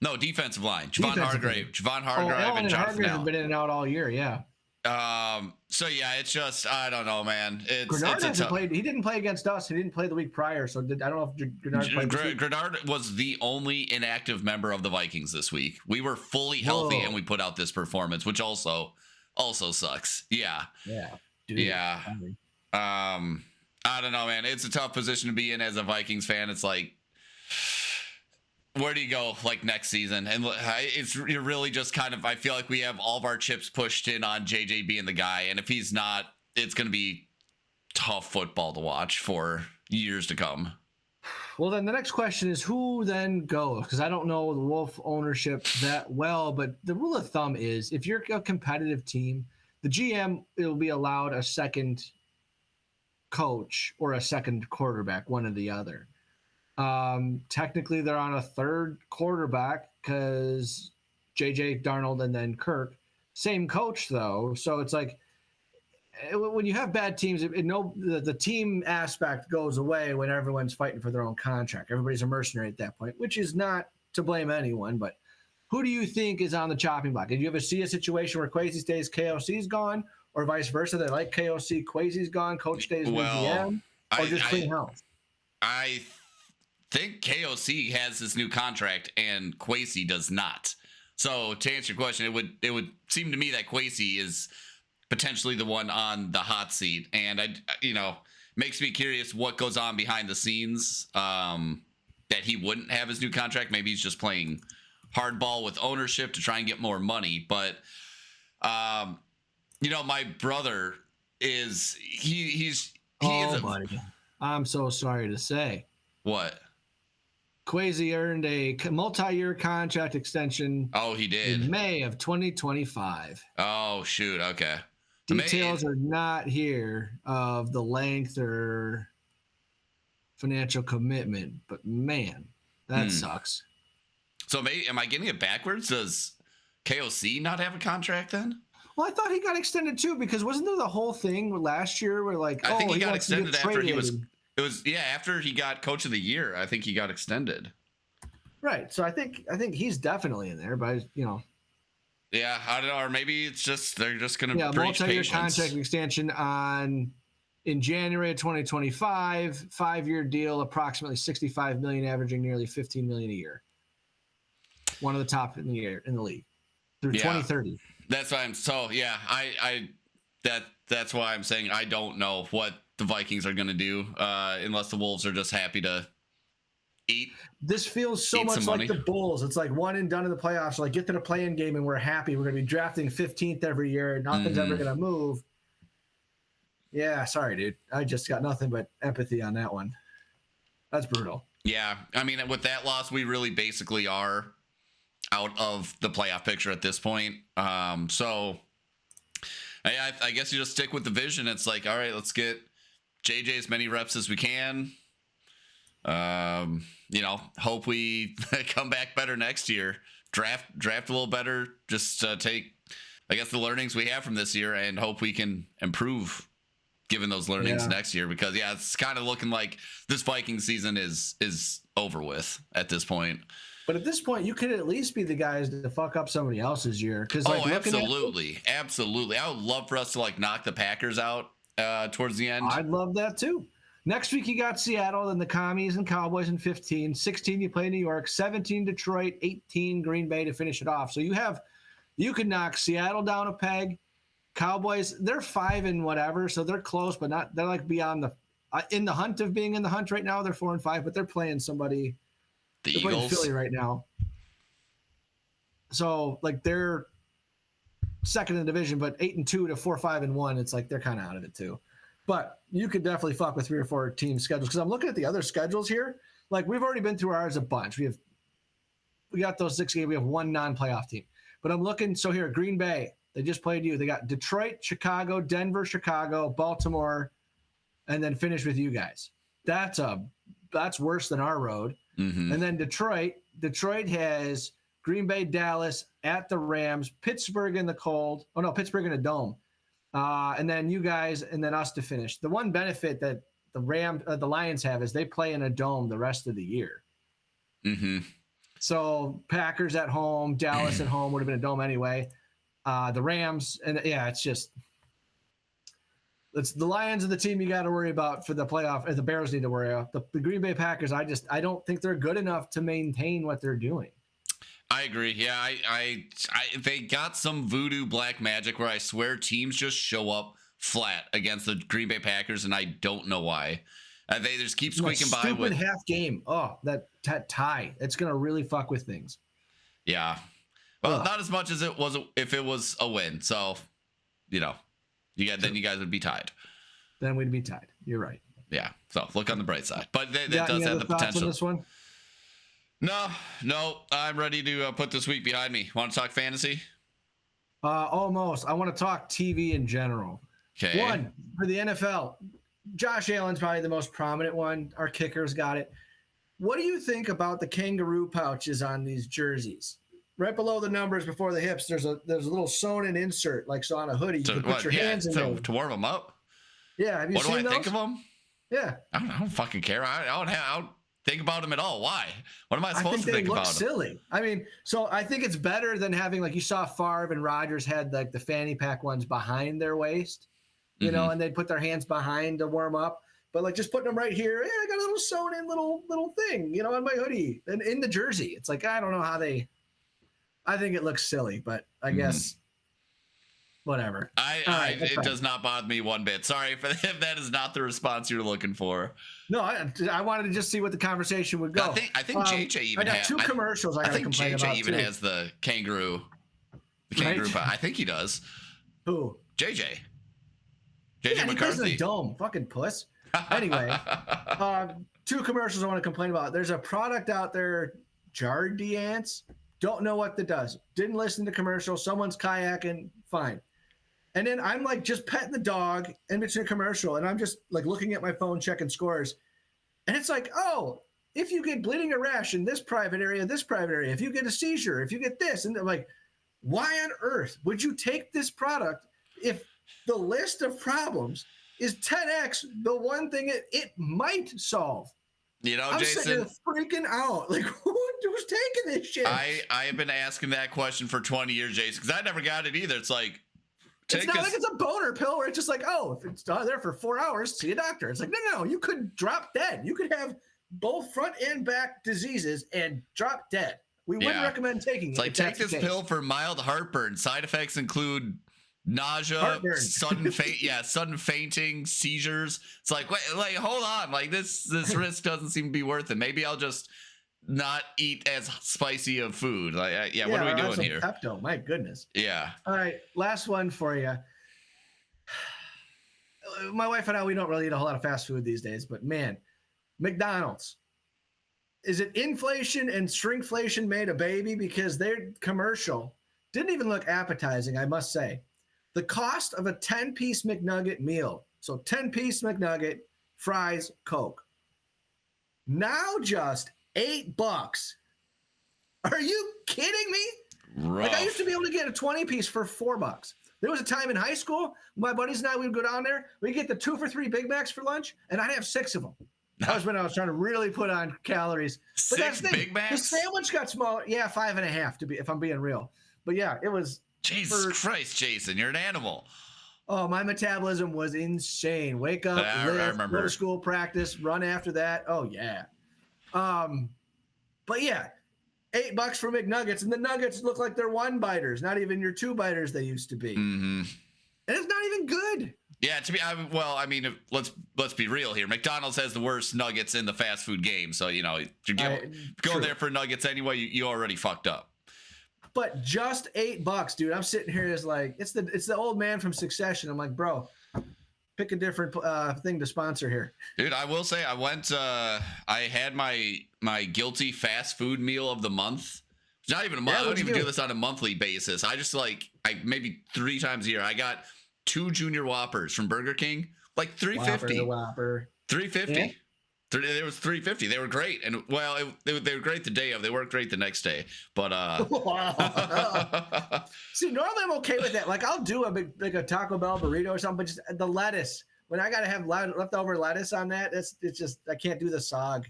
No, defensive line. Javon Hargrave, Allen and Jonathan Hargrave Allen have been in and out all year. Yeah. So yeah, it's just I don't know, man. Grenard it's a hasn't tough. played. He didn't play against us. He didn't play the week prior. So I don't know if Grenard played this week. Grenard was the only inactive member of the Vikings this week. We were fully healthy and we put out this performance, which also sucks. Yeah. Yeah. Dude, yeah. I don't know, man. It's a tough position to be in as a Vikings fan. It's like, where do you go like next season? And you're really just kind of, I feel like we have all of our chips pushed in on JJ being the guy. And if he's not, it's going to be tough football to watch for years to come. Well, then the next question is who then goes? Because I don't know the Wolf ownership that well, but the rule of thumb is if you're a competitive team, the GM will be allowed a second coach or a second quarterback, one or the other. Technically, they're on a third quarterback because JJ Darnold and then Kirk. Same coach, though. So it's like when you have bad teams, the team aspect goes away when everyone's fighting for their own contract. Everybody's a mercenary at that point, which is not to blame anyone. But who do you think is on the chopping block? Did you ever see a situation where Kwesi stays, KOC's gone, or vice versa? They like KOC, Kwesi's gone, coach stays with GM, or just clean house? I think KOC has this new contract and Kwesi does not. So to answer your question, it would seem to me that Kwesi is potentially the one on the hot seat, and makes me curious what goes on behind the scenes. That he wouldn't have his new contract. Maybe he's just playing hardball with ownership to try and get more money. But my brother is buddy. I'm so sorry to say. What? Kwesi earned a multi-year contract extension. Oh, he did. In May of 2025. Oh, shoot. Okay. Details are not here of the length or financial commitment, but man, that sucks. So am I getting it backwards? Does KOC not have a contract then? Well, I thought he got extended too, because wasn't there the whole thing last year where I think he got extended after he was. It was after he got Coach of the Year. I think he got extended. Right. So I think he's definitely in there, but Yeah, I don't know, or maybe it's just they're just going to preach multi-year patience. contract extension in January of 2025, 5-year deal, approximately $65 million, averaging nearly $15 million a year. One of the top in the league through 2030. That's why that's why I'm saying I don't know what the Vikings are going to do unless the Wolves are just happy to eat. This feels so much like the Bulls. It's like one and done in the playoffs. Like, get to the play-in game and we're happy. We're going to be drafting 15th every year. Nothing's ever going to move. Yeah, sorry, dude. I just got nothing but empathy on that one. That's brutal. Yeah, I mean, with that loss, we really basically are out of the playoff picture at this point. So I guess you just stick with the vision. It's like, all right, let's get JJ as many reps as we can. Hope we come back better next year. Draft a little better. Just take, I guess, the learnings we have from this year and hope we can improve given those learnings next year. Because it's kind of looking like this Viking season is over with at this point. But at this point, you could at least be the guys to fuck up somebody else's year. Absolutely. I would love for us to knock the Packers out towards the end. I'd love that too. Next week, you got Seattle, then the Commies and Cowboys in 15. 16, you play New York. 17, Detroit. 18, Green Bay to finish it off. So you could knock Seattle down a peg. Cowboys, they're 5 and whatever, so they're close, but not. They're beyond in the hunt of being in the hunt right now. They're 4 and 5, but they're playing somebody. The Eagles. Playing Philly right now. So they're second in the division, but 8 and 2 to 4, 5 and 1. It's they're kind of out of it too. But you could definitely fuck with 3 or 4 team schedules, because I'm looking at the other schedules here. We've already been through ours a bunch. We got those 6 games. We have 1 non-playoff team. But I'm looking. So here, Green Bay, they just played you. They got Detroit, Chicago, Denver, Chicago, Baltimore, and then finish with you guys. That's worse than our road. Mm-hmm. And then Detroit has Green Bay, Dallas, at the Rams, Pittsburgh in the cold. Oh no, Pittsburgh in a dome. And then you guys, and then us to finish. The one benefit that the Lions have is they play in a dome the rest of the year. Mm-hmm. So Packers at home, Dallas at home would have been a dome anyway. the Rams, and it's the Lions are the team you got to worry about for the playoff, and the Bears need to worry about. The Green Bay Packers, I don't think they're good enough to maintain what they're doing. I agree. Yeah, I they got some voodoo black magic where I swear teams just show up flat against the Green Bay Packers, and I don't know why. They just keep squeaking by with half game. Oh, that tie. It's gonna really fuck with things. Yeah. Well, not as much as it was if it was a win. So, then you guys would be tied. Then we'd be tied. You're right. Yeah. So look on the bright side, but that does have the potential. On this one? No. I'm ready to put this week behind me. Want to talk fantasy? Almost. I want to talk TV in general. Okay. One for the NFL. Josh Allen's probably the most prominent one. Our kicker's got it. What do you think about the kangaroo pouches on these jerseys? Right below the numbers, before the hips, there's a little sewn-in insert, like so on a hoodie. You can put your hands in there to warm them up. Yeah, have you seen those? What do I think of them? Yeah, I don't fucking care. I don't think about them at all. Why? What am I supposed to think about them? Silly. I mean, so I think it's better than having, like, you saw Favre and Rodgers had like the fanny pack ones behind their waist, and they'd put their hands behind to warm up. But like just putting them right here, I got a little sewn-in little thing, on my hoodie and in the jersey. It's like, I don't know how they. I think it looks silly, but I guess whatever. It does not bother me one bit. Sorry if that is not the response you're looking for. No, I wanted to just see what the conversation would go. I think JJ even has two commercials. I think JJ even has the kangaroo. Right? I think he does. Who? JJ McCarthy. He plays in a dome. Fucking puss. Anyway, two commercials I want to complain about. There's a product out there, RtN. Don't know what that does. Didn't listen to commercial. Someone's kayaking. Fine. And then I'm like just petting the dog in between a commercial, and I'm just like looking at my phone, checking scores. And it's like, oh, if you get bleeding or rash in this private area, if you get a seizure, if you get this, and they're like, why on earth would you take this product if the list of problems is 10x the one thing it might solve? I'm Jason, sitting freaking out. Like, who's taking this shit? I have been asking that question for 20 years, Jason, because I never got it either. It's like, it's not like it's a boner pill where it's just like, oh, if it's there for 4 hours, see a doctor. It's like, no, you could drop dead. You could have both front and back diseases and drop dead. We wouldn't recommend taking it. It's like, take this pill for mild heartburn. Side effects include nausea, sudden fainting, seizures. It's like, wait, hold on, like this risk doesn't seem to be worth it. Maybe I'll just not eat as spicy of food. What are we doing here? Pepto, my goodness. Yeah. All right, last one for you. My wife and I, we don't really eat a whole lot of fast food these days, but man, McDonald's. Is it inflation and shrinkflation made a baby? Because their commercial didn't even look appetizing, I must say. The cost of a 10-piece McNugget meal. So 10-piece McNugget, fries, Coke. Now just $8. Are you kidding me? Rough. Like, I used to be able to get a 20-piece for $4. There was a time in high school, my buddies and I would go down there. We'd get the 2 for $3 Big Macs for lunch, and I'd have 6 of them. That was when I was trying to really put on calories. But 6 Big Macs? The sandwich got smaller. Yeah, 5.5 if I'm being real. But yeah, it was. Jesus Christ, Jason, you're an animal. Oh, my metabolism was insane. Wake up, lift, go to school, practice, run after that. Oh yeah. But yeah, $8 for McNuggets, and the nuggets look like they're 1-biters, not even your 2-biters they used to be. Mm-hmm. And it's not even good. Yeah, let's be real here. McDonald's has the worst nuggets in the fast food game, so if you're going there for nuggets anyway, you already fucked up. But just $8, dude. I'm sitting here as like it's the old man from Succession. I'm like, bro, pick a different thing to sponsor here. Dude, I will say I went. I had my guilty fast food meal of the month. It's not even a month. I don't even do this on a monthly basis. I just maybe 3 times a year. I got 2 Junior Whoppers from Burger King, like $3.50. Whopper. $3.50. Yeah. There was $3.50. They were great, and they were great the day of. They weren't great the next day, but See, normally I'm okay with that. Like, I'll do a Taco Bell burrito or something, but just the lettuce. When I gotta have leftover lettuce on that, it's just I can't do the sog.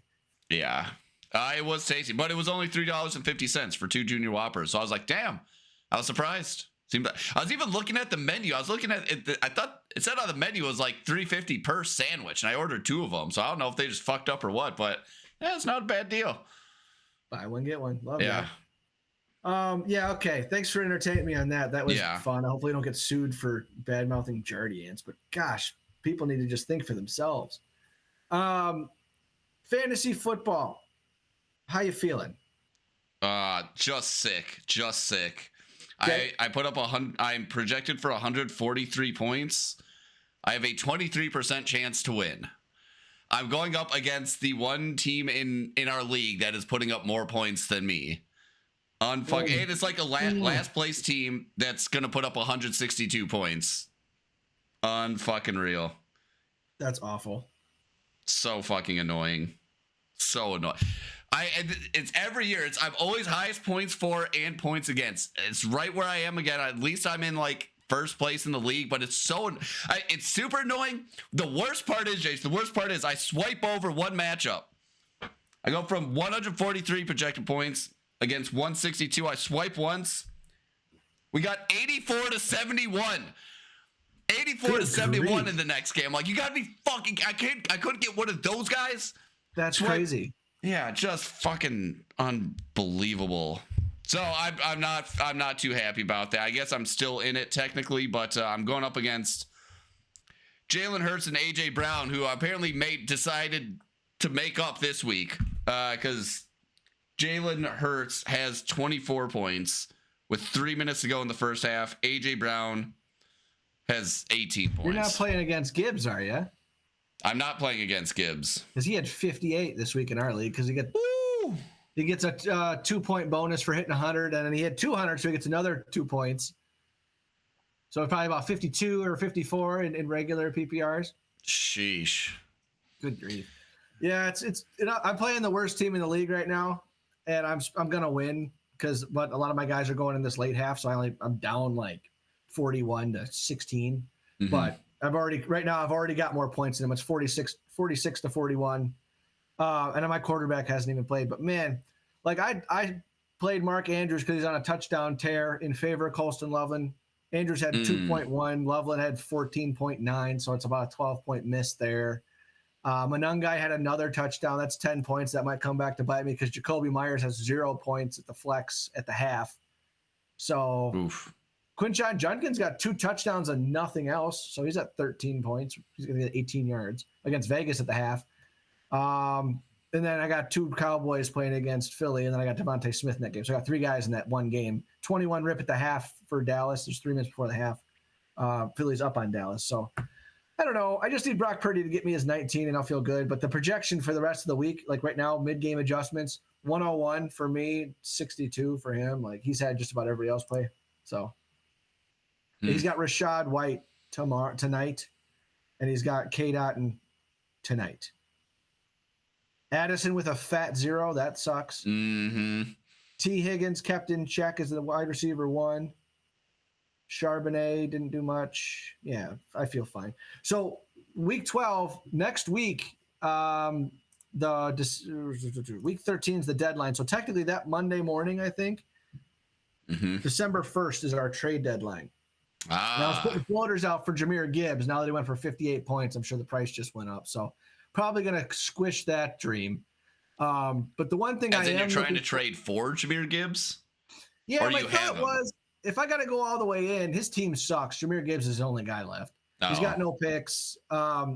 Yeah, it was tasty, but it was only $3.50 for 2 Junior Whoppers. So I was like, damn, I was surprised. I was even looking at the menu. I was looking at it. I thought it said on the menu it was like $3.50 per sandwich, and I ordered 2 of them. So I don't know if they just fucked up or what, but yeah, it's not a bad deal. Buy one, get one. Love Yeah. that. Yeah, okay. Thanks for entertaining me on that. That was Yeah. fun. Hopefully I don't get sued for bad-mouthing Jardians, but gosh, people need to just think for themselves. Fantasy football. How you feeling? Just sick. Okay. I put up I'm projected for 143 points. I have a 23% chance to win. I'm going up against the one team in our league that is putting up more points than me. And it's like a last place team that's gonna put up 162 points. Unfucking real. That's awful. So fucking annoying. So annoying. It's every year. I'm always highest points for and points against. It's right where I am again. At least I'm in like first place in the league, but it's super annoying. The worst part is, Jace, I swipe over one matchup. I go from 143 projected points against 162. I swipe once. We got 84 to 71. 84 to 71 in the next game. Like, you gotta be fucking. I couldn't get one of those guys. That's crazy. Yeah, just fucking unbelievable. So I'm not too happy about that. I guess I'm still in it technically, but I'm going up against Jalen Hurts and AJ Brown, who apparently decided to make up this week because Jalen Hurts has 24 points with 3 minutes to go in the first half. AJ Brown has 18 points. You're not playing against Gibbs, are you? I'm not playing against Gibbs because he had 58 this week in our league. Because he gets a 2-point bonus for hitting 100, and then he hit 200, so he gets another 2 points. So probably about 52 or 54 in regular PPRs. Sheesh. Good grief. Yeah, I'm playing the worst team in the league right now, and I'm gonna win but a lot of my guys are going in this late half, so I'm down like 41 to 16. Mm-hmm. But I've already got more points than him. It's 46 to 41. And my quarterback hasn't even played. But man, like I played Mark Andrews because he's on a touchdown tear in favor of Colston Loveland. Andrews had 2.1, Loveland had 14.9, so it's about a 12-point miss there. Monungai had another touchdown. That's 10 points. That might come back to bite me because Jacoby Myers has 0 points at the flex at the half. So oof. Quinshon Judkins got 2 touchdowns and nothing else. So he's at 13 points. He's going to get 18 yards against Vegas at the half. And then I got 2 Cowboys playing against Philly, and then I got Devontae Smith in that game. So I got 3 guys in that one game. 21 rip at the half for Dallas. There's 3 minutes before the half. Philly's up on Dallas. So I don't know. I just need Brock Purdy to get me his 19, and I'll feel good. But the projection for the rest of the week, like right now, mid-game adjustments, 101 for me, 62 for him. Like he's had just about everybody else play. So he's got Rashad White tonight, and he's got K. Dotton tonight. Addison with a fat 0. That sucks. Mm-hmm. T. Higgins kept in check as the wide receiver 1. Charbonnet didn't do much. Yeah, I feel fine. So week 12, next week, week 13 is the deadline. So technically that Monday morning, I think, December 1st is our trade deadline. Now I was putting floaters out for Jahmyr Gibbs. Now that he went for 58 points, I'm sure the price just went up. So probably going to squish that dream. But the one thing you're trying to trade for Jahmyr Gibbs? Yeah, my thought was, if I got to go all the way in, his team sucks. Jahmyr Gibbs is the only guy left. Oh. He's got no picks.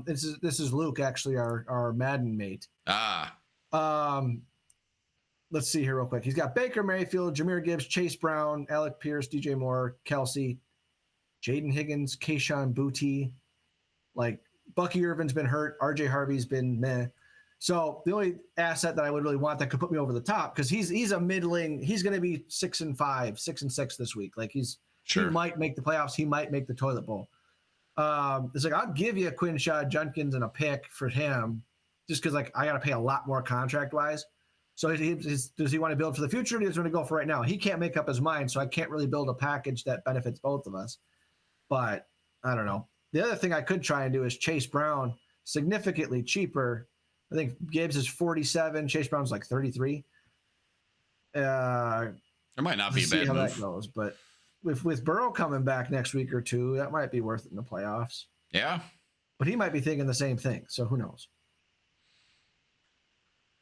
This is Luke, actually, our Madden mate. Let's see here real quick. He's got Baker Mayfield, Jahmyr Gibbs, Chase Brown, Alec Pierce, DJ Moore, Kelsey, Jaden Higgins, Kayshon Boutte. Like, Bucky Irvin's been hurt. RJ Harvey's been meh. So the only asset that I would really want that could put me over the top, because he's a middling. He's going to be 6-5, 6-6 this week. Like he might make the playoffs. He might make the toilet bowl. It's like, I'll give you a Quinshon Judkins and a pick for him, just because like I got to pay a lot more contract wise. So does he want to build for the future? Or does he want to go for right now? He can't make up his mind, so I can't really build a package that benefits both of us. But I don't know. The other thing I could try and do is Chase Brown, significantly cheaper. I think Gibbs is 47. Chase Brown's like 33. There might not be a bad how move. That goes, but with Burrow coming back next week or two, that might be worth it in the playoffs. Yeah. But he might be thinking the same thing. So who knows?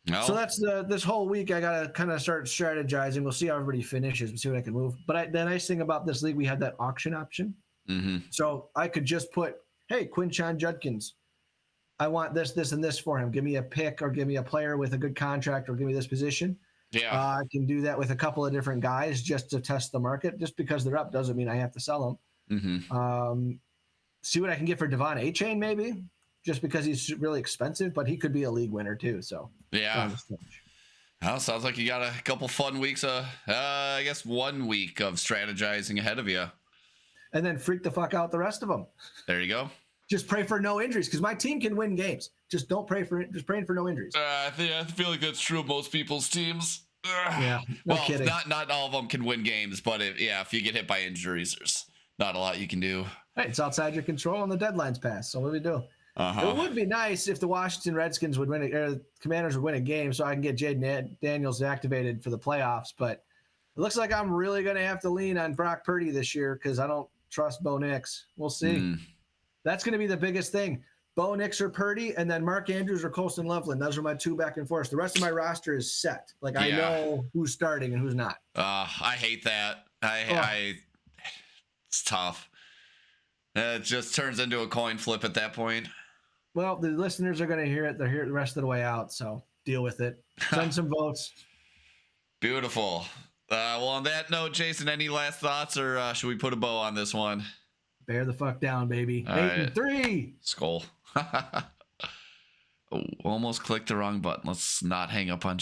No. So that's this whole week. I got to kind of start strategizing. We'll see how everybody finishes. We'll see what I can move. But the nice thing about this league, we had that auction option. Mm-hmm. So I could just put, hey, Quinshon Judkins, I want this, this, and this for him. Give me a pick or give me a player with a good contract or give me this position. Yeah. I can do that with a couple of different guys just to test the market. Just because they're up doesn't mean I have to sell them. Mm-hmm. See what I can get for Devon A-Chain maybe, just because he's really expensive, but he could be a league winner too. So yeah. Well, sounds like you got a couple fun weeks. I guess 1 week of strategizing ahead of you. And then freak the fuck out the rest of them. There you go. Just pray for no injuries because my team can win games. Just don't pray for it. Just praying for no injuries. I feel like that's true of most people's teams. Yeah, no kidding. Not all of them can win games, but if you get hit by injuries, there's not a lot you can do. Hey, it's outside your control and the deadline's passed. So what do we do? It would be nice if the Washington Redskins would win or Commanders would win a game so I can get Jaden Daniels activated for the playoffs. But it looks like I'm really going to have to lean on Brock Purdy this year because I don't trust Bo Nix. We'll see. That's going to be the biggest thing. Bo Nix or Purdy, and then Mark Andrews or Colston Loveland. Those are my two back and forth. The rest of my roster is set. Like I know who's starting and who's not. I hate that. It's tough. It just turns into a coin flip at that point. Well, the listeners are going to hear it. They'll hear it the rest of the way out. So deal with it. Send some votes. Beautiful. Well, on that note, Jason, any last thoughts, or should we put a bow on this one? Bear the fuck down, baby. All 8-3. Skull. Oh, almost clicked the wrong button. Let's not hang up on